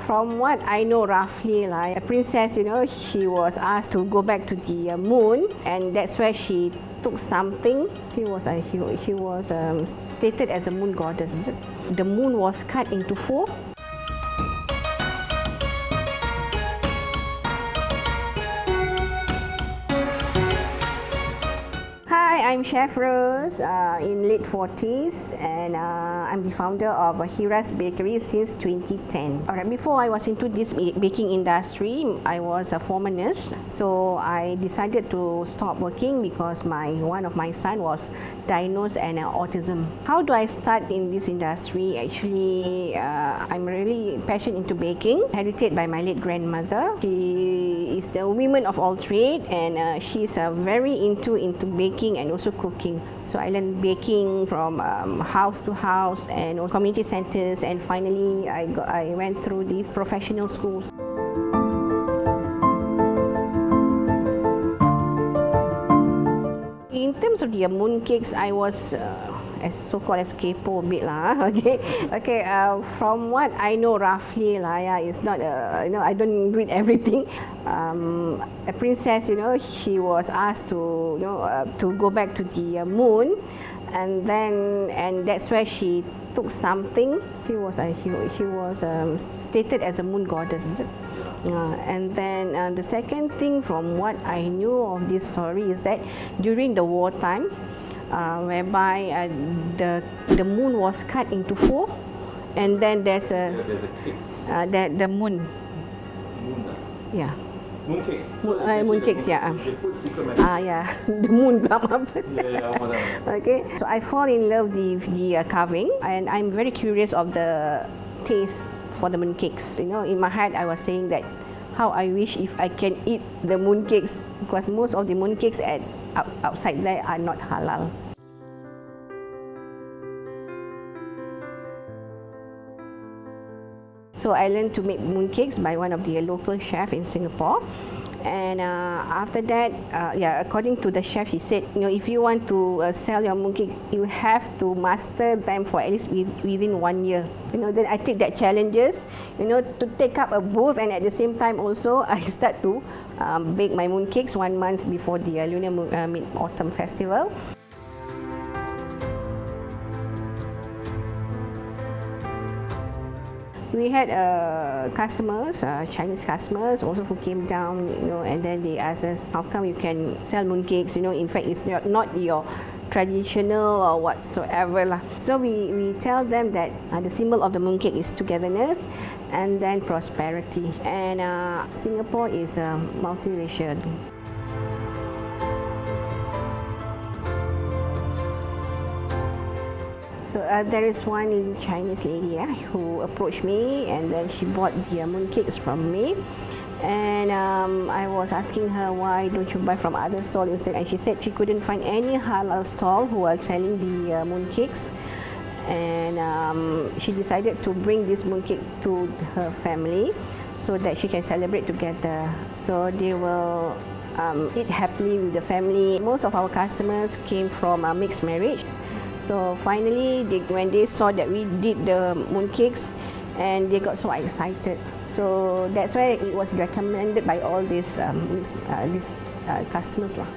From what I know roughly, like a princess, she was asked to go back to the moon, and that's where she took something. She was stated as a moon goddess, is it? The moon was cut into four. Hi, I'm Chef Rose, in late 40s, and I'm the founder of Heiraz Bakery since 2010. Alright, before I was into this baking industry, I was a former nurse, so I decided to stop working because one of my son was diagnosed with autism. How do I start in this industry? Actually, I'm really passionate into baking, inherited by my late grandmother. She is the woman of all trade, and she's very into baking and also cooking. So I learned baking from house to house and community centers, and finally I went through these professional schools. In terms of the mooncakes, I was as so-called as kepo a bit lah. Okay. From what I know roughly, it's not I don't read everything. A princess, she was asked to go back to the moon, and that's where she took something. She was stated as a moon goddess, is it? And then the second thing from what I knew of this story is that during the wartime, whereby the moon was cut into four, and then there's a the moon. Yeah. Mooncakes. Mooncakes, yeah. They put secret message. Yeah. The moon. Yeah. Okay. So I fall in love with the carving, and I'm very curious of the taste for the mooncakes. In my head, I was saying that how I wish if I can eat the mooncakes, because most of the mooncakes outside there are not halal. So I learned to make mooncakes by one of the local chefs in Singapore. And after that, according to the chef, he said, if you want to sell your mooncake, you have to master them for at least within 1 year. Then I take that challenges, to take up a booth, and at the same time also I start to bake my mooncakes 1 month before the Lunar Mid-Autumn Festival. We had customers, Chinese customers also, who came down, and then they asked us, how come you can sell mooncakes? In fact, it's not your traditional or whatsoever lah. So we tell them that the symbol of the mooncake is togetherness and then prosperity. And Singapore is multiracial. So there is one Chinese lady who approached me, and then she bought the mooncakes from me. And I was asking her, why don't you buy from other stall instead? And she said she couldn't find any halal stall who are selling the mooncakes. And she decided to bring this mooncake to her family so that she can celebrate together. So they will eat happily with the family. Most of our customers came from a mixed marriage. So finally, when they saw that we did the mooncakes, and they got so excited. So that's why it was recommended by all these customers lah.